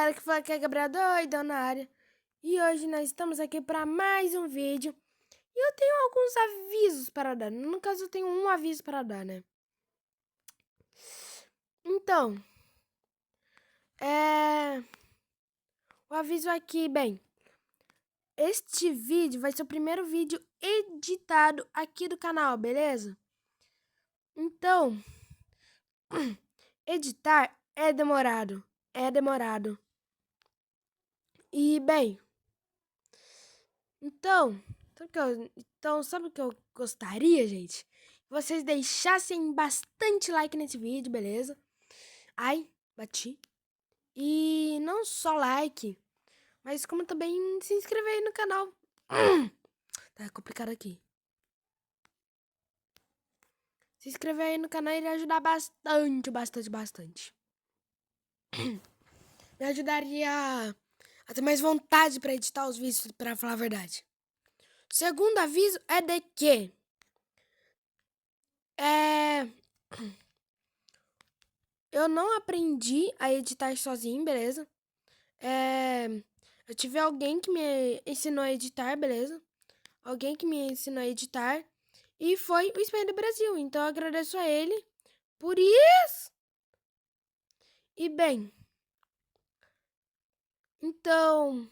galera, que fala que é Gabriel doidão na área. E hoje nós estamos aqui para mais um vídeo. E eu tenho alguns avisos para dar. No caso, eu tenho um aviso para dar, né? Então, o aviso aqui, bem, este vídeo vai ser o primeiro vídeo editado aqui do canal, beleza? Então, editar é demorado. E, bem, então, sabe o que eu gostaria, gente? Que vocês deixassem bastante like nesse vídeo, beleza? Ai, bati. E não só like, mas como também se inscrever aí no canal. Tá complicado aqui. Se inscrever aí no canal iria ajudar bastante. Me ajudaria a ter mais vontade pra editar os vídeos, pra falar a verdade. Segundo aviso é de que eu não aprendi a editar sozinho, beleza? Eu tive alguém que me ensinou a editar, beleza? Alguém que me ensinou a editar. E foi o Espanha do Brasil. Então eu agradeço a ele por isso. E bem, então...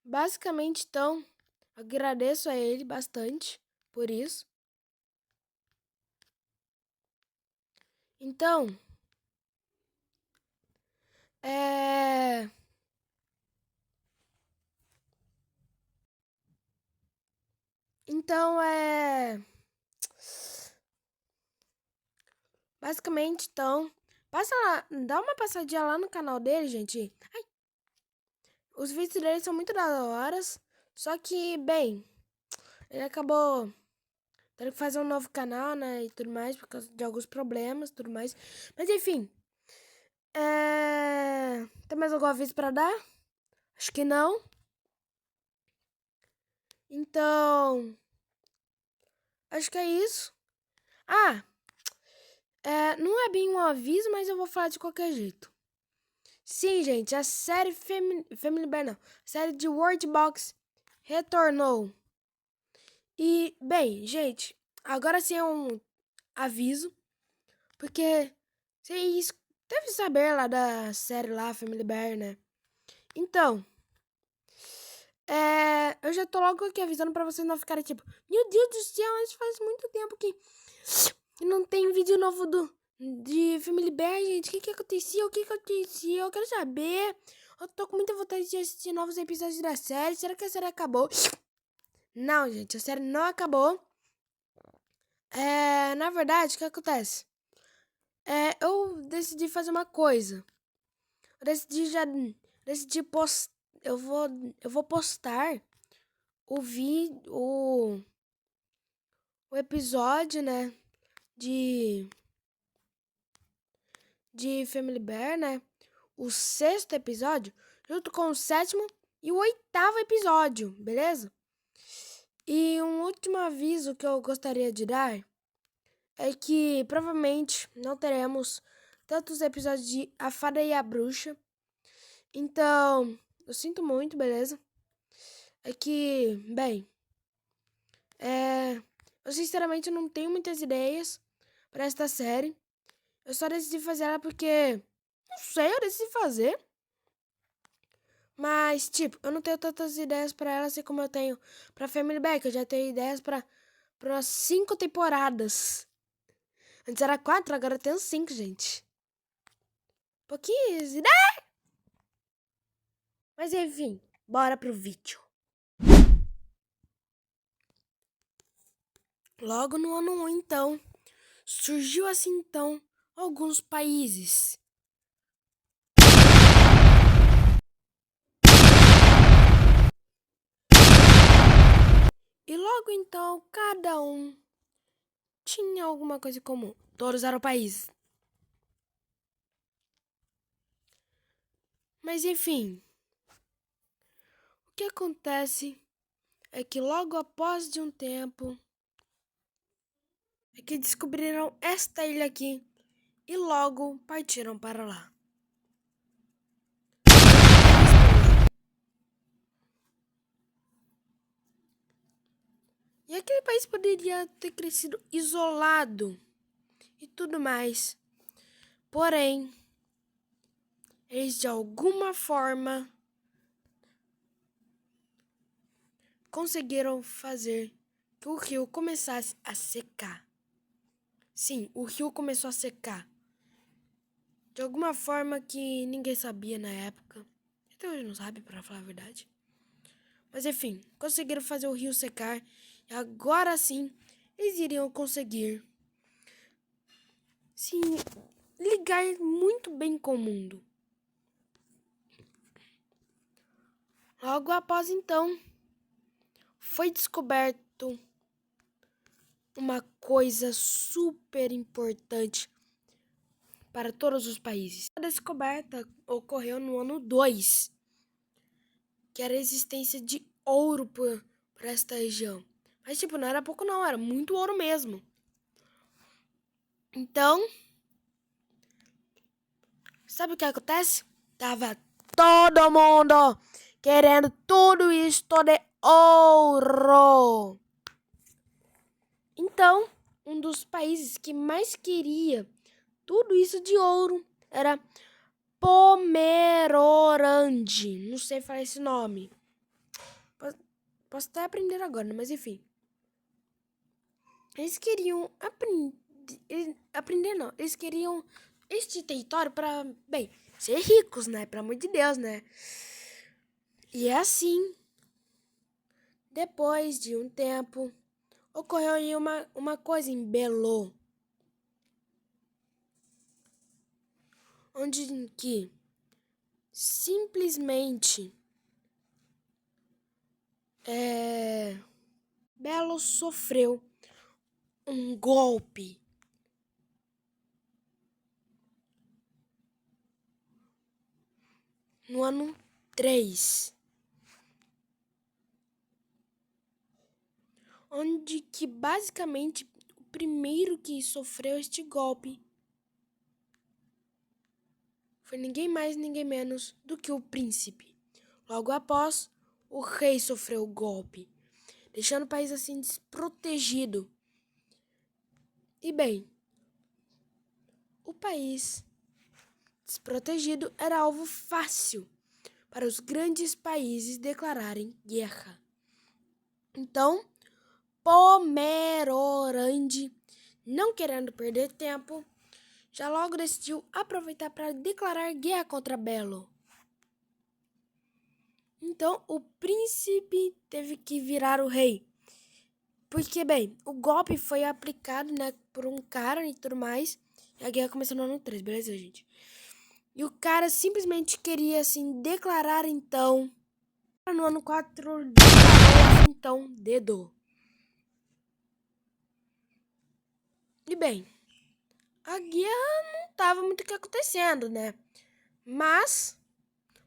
Basicamente, então, agradeço a ele bastante por isso. Então, basicamente, então, passa lá, dá uma passadinha lá no canal dele, gente. Ai, os vídeos dele são muito da hora, só que, bem, ele acabou tendo que fazer um novo canal, né, e tudo mais, por causa de alguns problemas e tudo mais. Mas, enfim, tem mais algum aviso pra dar? Acho que não. Então, acho que é isso. Não é bem um aviso, mas eu vou falar de qualquer jeito. Sim, gente, a série Family Bear, não. A série de Word Box retornou. E, bem, gente, agora sim é um aviso, porque vocês devem saber lá da série lá, Family Bear, né? Então, eu já tô logo aqui avisando pra vocês não ficarem tipo, meu Deus do céu, mas faz muito tempo que não tem vídeo novo de Family Bear, gente. O que acontecia? Eu quero saber. Eu tô com muita vontade de assistir novos episódios da série. Será que a série acabou? Não, gente, a série não acabou. Na verdade, o que acontece? Eu decidi fazer uma coisa. Eu decidi postar. Eu vou postar o episódio, né? De Family Bear, né? O 6º episódio, junto com o 7º e o 8º episódio, beleza? E um último aviso que eu gostaria de dar é que provavelmente não teremos tantos episódios de A Fada e a Bruxa. Então, eu sinto muito, beleza? É que, bem, eu sinceramente não tenho muitas ideias para esta série. Eu só decidi fazer ela porque, não sei, eu decidi fazer. Mas, tipo, eu não tenho tantas ideias pra ela assim como eu tenho pra Family Back. Eu já tenho ideias pra 5 temporadas. Antes era 4, agora eu tenho 5, gente. Pouquinhas ideias. Mas enfim, bora pro vídeo. Logo no ano 1, então, surgiu assim, então, alguns países. E logo então, cada um tinha alguma coisa em comum. Todos eram países. Mas enfim, o que acontece é que logo após de um tempo, é que descobriram esta ilha aqui e logo partiram para lá. E aquele país poderia ter crescido isolado e tudo mais. Porém, eles de alguma forma conseguiram fazer que o rio começasse a secar. Sim, o rio começou a secar. De alguma forma que ninguém sabia na época. Até hoje não sabe, para falar a verdade. Mas enfim, conseguiram fazer o rio secar. E agora sim, eles iriam conseguir se ligar muito bem com o mundo. Logo após então, foi descoberto uma coisa super importante para todos os países. A descoberta ocorreu no ano 2, que era a existência de ouro por esta região. Mas tipo, não era pouco não, era muito ouro mesmo. Então, sabe o que acontece? Tava todo mundo querendo tudo isso de ouro. Então, um dos países que mais queria tudo isso de ouro era Pomerorande. Não sei falar esse nome. Posso até aprender agora, mas enfim. Eles queriam aprender não. Eles queriam este território para, bem, ser ricos, né? Pelo amor de Deus, né? E é assim. Depois de um tempo, ocorreu aí uma coisa em Belo, onde que simplesmente Belo sofreu um golpe. No ano 3, onde que basicamente o primeiro que sofreu este golpe foi ninguém mais, ninguém menos do que o príncipe. Logo após, o rei sofreu o golpe, deixando o país assim desprotegido. E bem, o país desprotegido era alvo fácil para os grandes países declararem guerra. Então, Pomerorande, não querendo perder tempo, já logo decidiu aproveitar para declarar guerra contra Belo. Então, o príncipe teve que virar o rei. Porque, bem, o golpe foi aplicado, né, por um cara e tudo mais. E a guerra começou no ano 3, beleza, gente? E o cara simplesmente queria, assim, declarar, então, no ano 4, declarou, então, dedo. E, bem, a guerra não tava muito o que acontecendo, né? Mas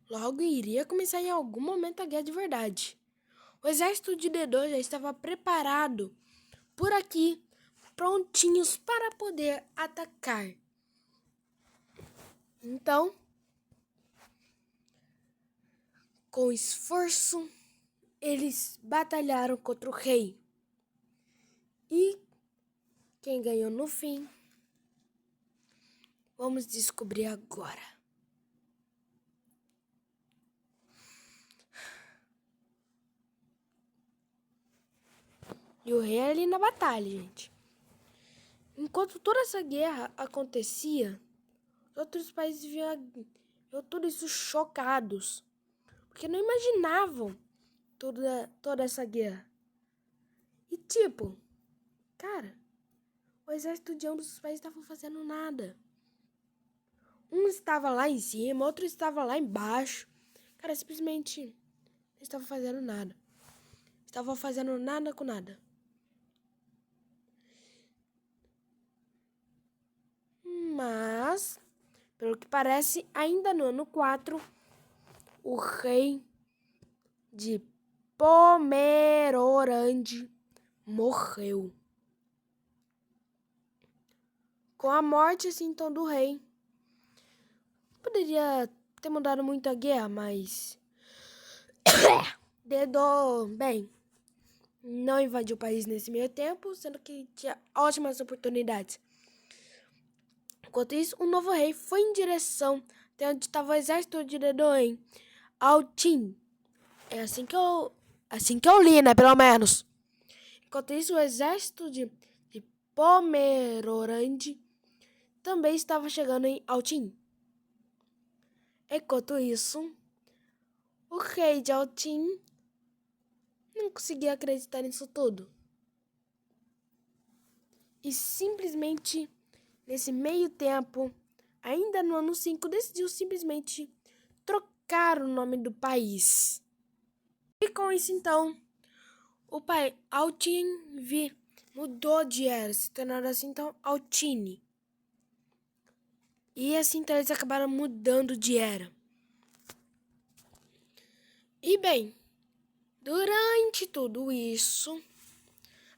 logo iria começar em algum momento a guerra de verdade. O exército de D2 já estava preparado por aqui, prontinhos para poder atacar. Então, com esforço, eles batalharam contra o rei. E quem ganhou no fim, vamos descobrir agora. E o rei é ali na batalha, gente. Enquanto toda essa guerra acontecia, os outros países viam tudo isso chocados, porque não imaginavam toda essa guerra. E tipo, cara, o exército de um dos países estava fazendo nada. Um estava lá em cima, outro estava lá embaixo. Cara, simplesmente não estava fazendo nada. Estava fazendo nada com nada. Mas, pelo que parece, ainda no ano 4, o rei de Pomerorande morreu. com a morte assim então do rei. Poderia ter mudado muito a guerra, mas Dedô, bem, não invadiu o país nesse meio tempo, sendo que tinha ótimas oportunidades. Enquanto isso, um novo rei foi em direção até onde estava o exército de Dedô em Altim. É assim que eu li, né, pelo menos. Enquanto isso, o exército de Pomerorande também estava chegando em Altim. Enquanto isso, o rei de Altim não conseguia acreditar nisso tudo. E simplesmente, nesse meio tempo, ainda no ano 5, decidiu simplesmente trocar o nome do país. E com isso, então, o pai Altinvi mudou de era, se tornando assim, então, Altini. E assim, então, eles acabaram mudando de era. E bem, durante tudo isso,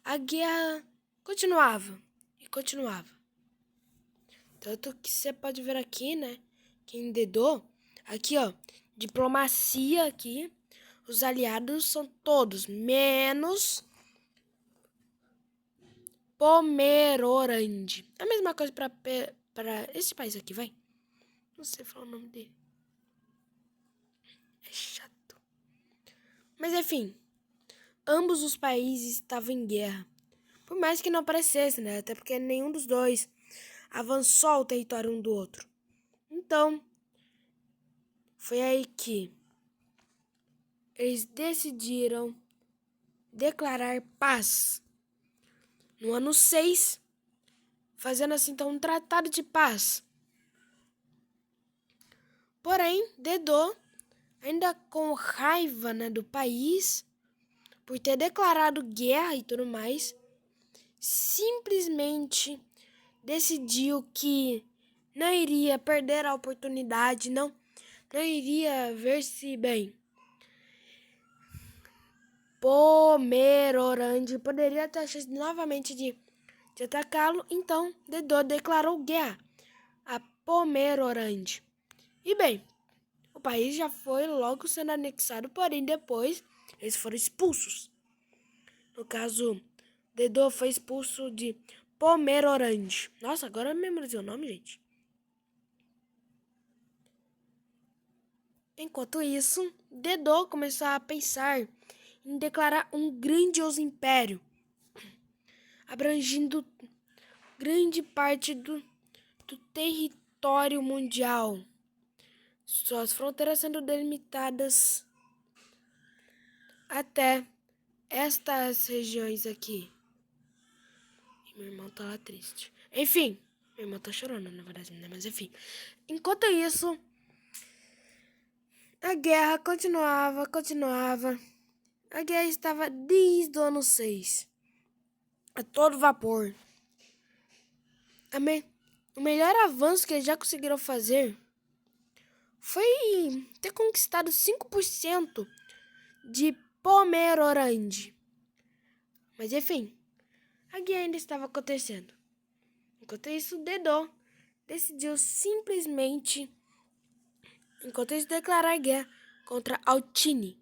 a guerra continuava e continuava. Tanto que você pode ver aqui, né, que em Dedô, aqui ó, diplomacia aqui, os aliados são todos, menos Pomerorande. A mesma coisa para esse país aqui, vai. Não sei falar o nome dele. É chato. Mas enfim, ambos os países estavam em guerra. Por mais que não parecesse, né? Até porque nenhum dos dois avançou o território um do outro. Então, foi aí que eles decidiram declarar paz. No ano 6, fazendo assim então um tratado de paz. Porém, Dedô, ainda com raiva, né, do país, por ter declarado guerra e tudo mais, simplesmente decidiu que não iria perder a oportunidade, não iria ver-se bem. Pomerorande poderia ter a chance novamente de atacá-lo, então Dedô declarou guerra a Pomerorande. E bem, o país já foi logo sendo anexado, porém depois eles foram expulsos. No caso, Dedô foi expulso de Pomerorande. Nossa, agora eu memorizei o nome, gente. Enquanto isso, Dedô começou a pensar em declarar um grandioso império, abrangindo grande parte do território mundial. Suas fronteiras sendo delimitadas até estas regiões aqui. E meu irmão tá lá triste. Enfim, meu irmão tá chorando, na verdade, né? Mas enfim. Enquanto isso, a guerra continuava. A guerra estava desde o ano 6. A todo vapor. O melhor avanço que eles já conseguiram fazer foi ter conquistado 5% de Pomerorande. Mas enfim, a guerra ainda estava acontecendo. Enquanto isso, Dedô decidiu simplesmente, declarar guerra contra Altini.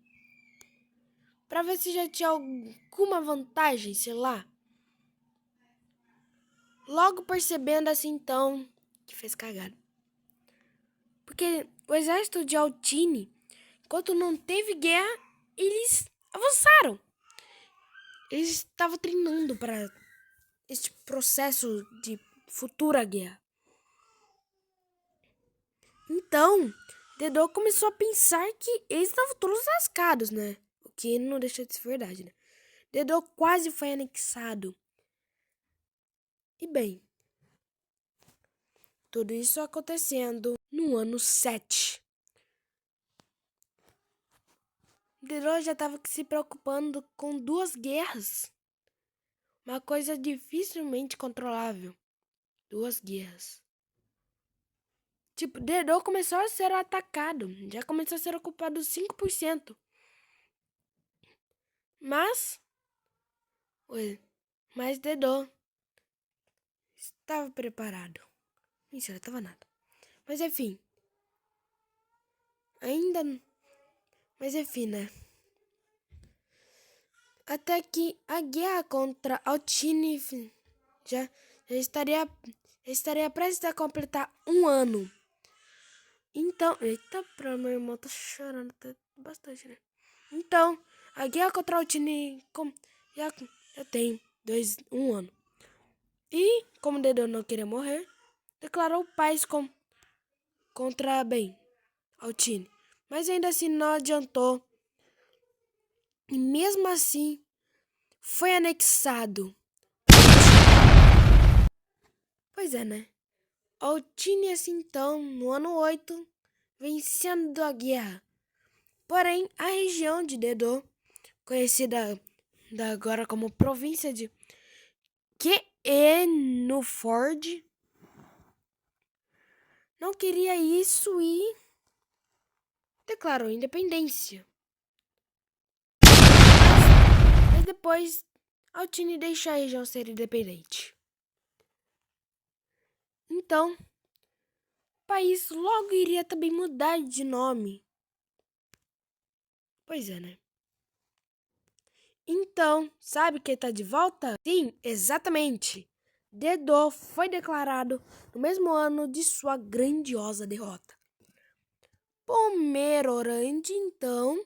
Para ver se já tinha alguma vantagem, sei lá. Logo percebendo assim então que fez cagada. Porque o exército de Altini, enquanto não teve guerra, eles avançaram. Eles estavam treinando para este processo de futura guerra. Então, Dedô começou a pensar que eles estavam todos lascados, né? O que não deixa de ser verdade, né? Dedô quase foi anexado. E bem, tudo isso acontecendo no ano 7. Dedô já estava se preocupando com 2 guerras. Uma coisa dificilmente controlável. 2 guerras. Tipo, Dedô começou a ser atacado. Já começou a ser ocupado 5%. Mas Dedô estava preparado. Mentira, estava nada. Mas enfim. Mas enfim, né? Até que a guerra contra Altini já estaria prestes a completar um ano. Então, eita, meu irmão tá chorando bastante, né? Então, a guerra contra Altini já tem um ano. E, como Dedô não queria morrer, declarou paz contra Altini. Mas ainda assim não adiantou. E mesmo assim, foi anexado. Pois é, né? Altini, assim, então, no ano 8, vencendo a guerra. Porém, a região de Dedô, conhecida agora como província de Quenuford, não queria isso e declarou independência. Mas depois, Altini deixou a região ser independente. Então, o país logo iria também mudar de nome. Pois é, né? Então, sabe quem tá de volta? Sim, exatamente. Dedô foi declarado no mesmo ano de sua grandiosa derrota. Pomerorante, então,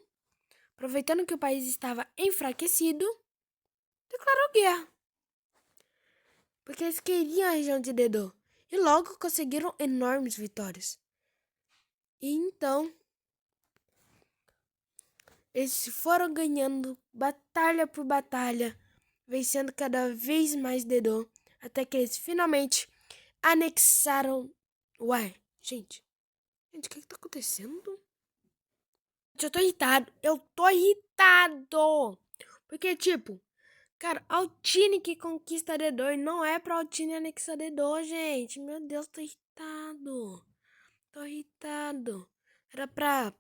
aproveitando que o país estava enfraquecido, declarou guerra. Porque eles queriam a região de Dedô e logo conseguiram enormes vitórias. E então, eles foram ganhando batalha por batalha, vencendo cada vez mais Dedô, até que eles finalmente anexaram. Ué, gente, o que tá acontecendo? Eu tô irritado. Porque, tipo, cara, Altini que conquista Dedô e não é pra Altini anexar Dedô, gente. Meu Deus, tô irritado. Tô irritado. Era pra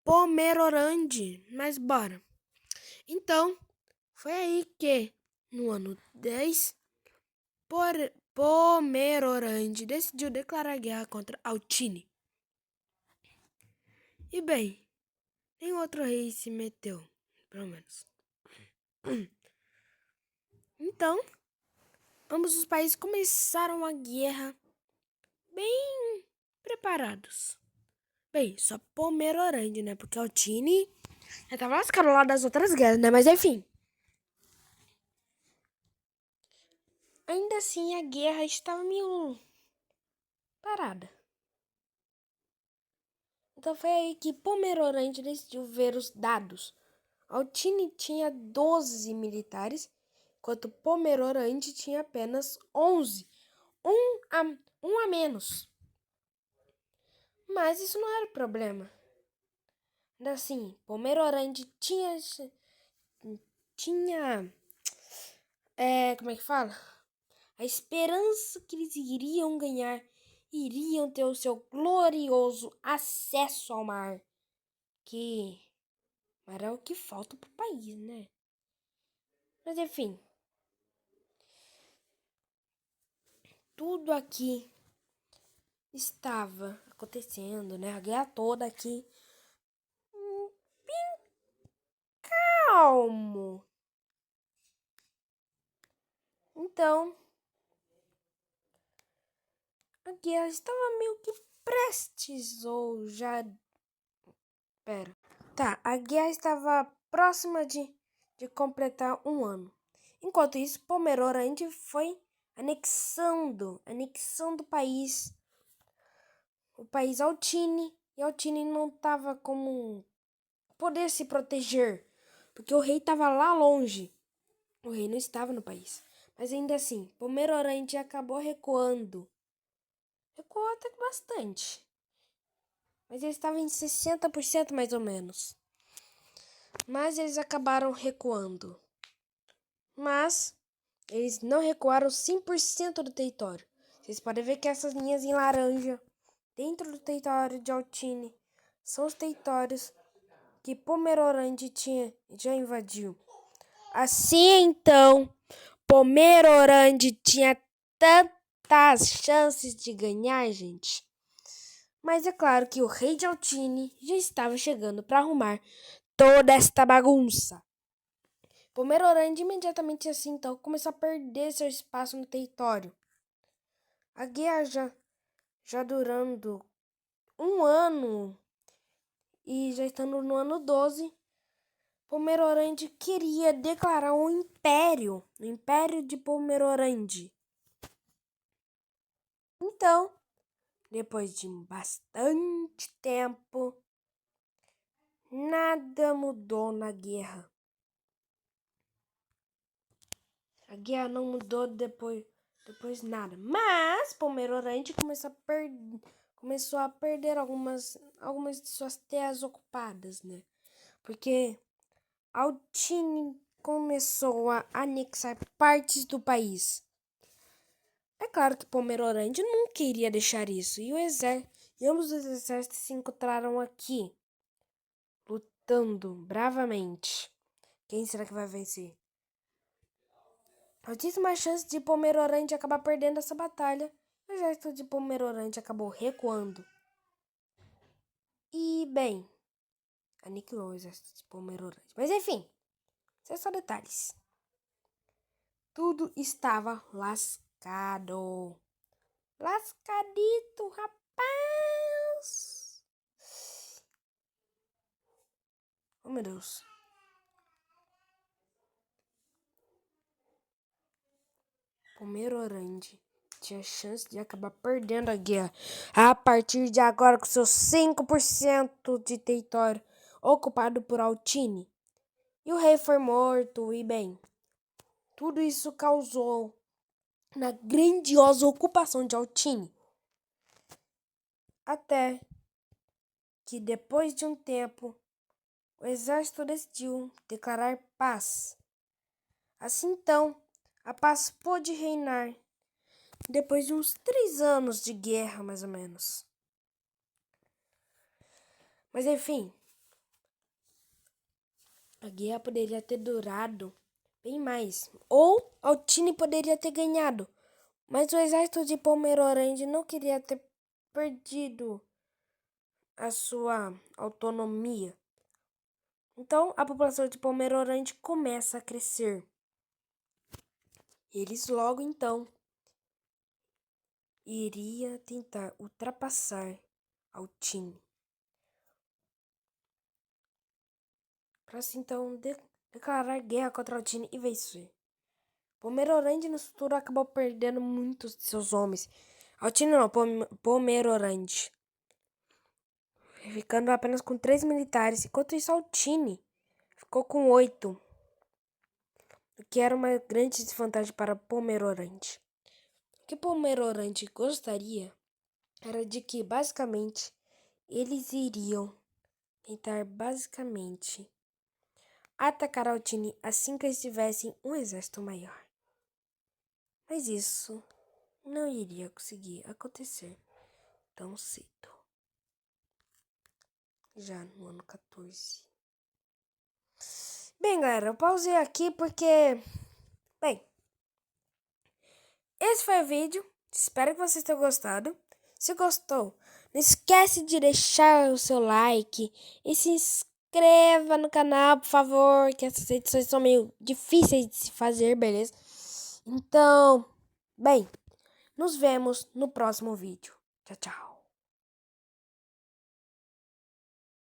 Pomerorande, mas bora. Então, foi aí que, no ano 10, Pomerorande decidiu declarar guerra contra Altini. E bem, nem outro rei se meteu, pelo menos. Então, ambos os países começaram a guerra bem preparados. Bem, só Pomerorande, né? Porque Altini já tava lascado lá das outras guerras, né? Mas enfim. Ainda assim, a guerra estava meio parada. Então foi aí que Pomerorante decidiu ver os dados. Altini tinha 12 militares, enquanto Pomerorante tinha apenas 11. Um a menos. Mas isso não era o problema. Ainda assim, Pomerorante tinha como é que fala? A esperança que eles iriam ganhar, iriam ter o seu glorioso acesso ao mar. Mas é o que falta pro país, né? Mas enfim. Tudo aqui estava acontecendo, né? A guerra toda aqui. Bem calmo. Então, a guerra estava meio que prestes ou já... Pera. Tá, a guerra estava próxima de completar um ano. Enquanto isso, Pomerorante foi anexando o país. O país Altini. E Altini não estava como poder se proteger. Porque o rei estava lá longe. O rei não estava no país. Mas ainda assim, Pomerorante acabou recuando. Recuou até que bastante. Mas ele estava em 60% mais ou menos. Mas eles acabaram recuando. Mas eles não recuaram 100% do território. Vocês podem ver que essas linhas em laranja dentro do território de Altini são os territórios que Pomerorante já invadiu. Assim então, Pomerorante tinha aumentar as chances de ganhar, gente. Mas é claro que o rei de Altini já estava chegando para arrumar toda esta bagunça. Pomerorand imediatamente assim então começou a perder seu espaço no território. A guerra já durando um ano e já estando no ano 12, Pomerorand queria declarar um império, o Império de Pomerorand. Então, depois de bastante tempo, nada mudou na guerra. A guerra não mudou depois nada. Mas Pomerorand começou a perder algumas de suas terras ocupadas, né? Porque Altini começou a anexar partes do país. É claro que Pomerorand não queria deixar isso. E ambos os exércitos se encontraram aqui, lutando bravamente. Quem será que vai vencer? Altíssima chance de Pomerorand acabar perdendo essa batalha. O exército de Pomerorand acabou recuando. E, bem, aniquilou o exército de Pomerorand. Mas, enfim, são só detalhes. Tudo estava lascado. Lascadito, rapaz! Oh, meu Deus. Pomerorand tinha chance de acabar perdendo a guerra a partir de agora com seus 5% de território ocupado por Altini. E o rei foi morto e, bem, tudo isso causou na grandiosa ocupação de Altini. Até que depois de um tempo, o exército decidiu declarar paz. Assim então, a paz pôde reinar depois de uns 3 anos de guerra, mais ou menos. Mas enfim, a guerra poderia ter durado bem mais. Ou Altini poderia ter ganhado. Mas o exército de Pomerorand não queria ter perdido a sua autonomia. Então, a população de Pomerorand começa a crescer. Eles logo então iria tentar ultrapassar Altini. Para assim então declarar guerra contra Altini e vencer. Pomerorand no futuro acabou perdendo muitos de seus homens. Altini não, Pomerorand. Ficando apenas com 3 militares, enquanto isso Altini ficou com 8. O que era uma grande desvantagem para Pomerorand. O que Pomerorand gostaria era de que, basicamente, eles iriam tentar, atacar Altini assim que eles tivessem um exército maior. Mas isso não iria conseguir acontecer tão cedo. Já no ano 14. Bem, galera, eu pausei aqui porque... Bem, esse foi o vídeo. Espero que vocês tenham gostado. Se gostou, não esquece de deixar o seu like e se inscreva no canal, por favor, que essas edições são meio difíceis de se fazer, beleza? Então, bem, nos vemos no próximo vídeo. Tchau, tchau.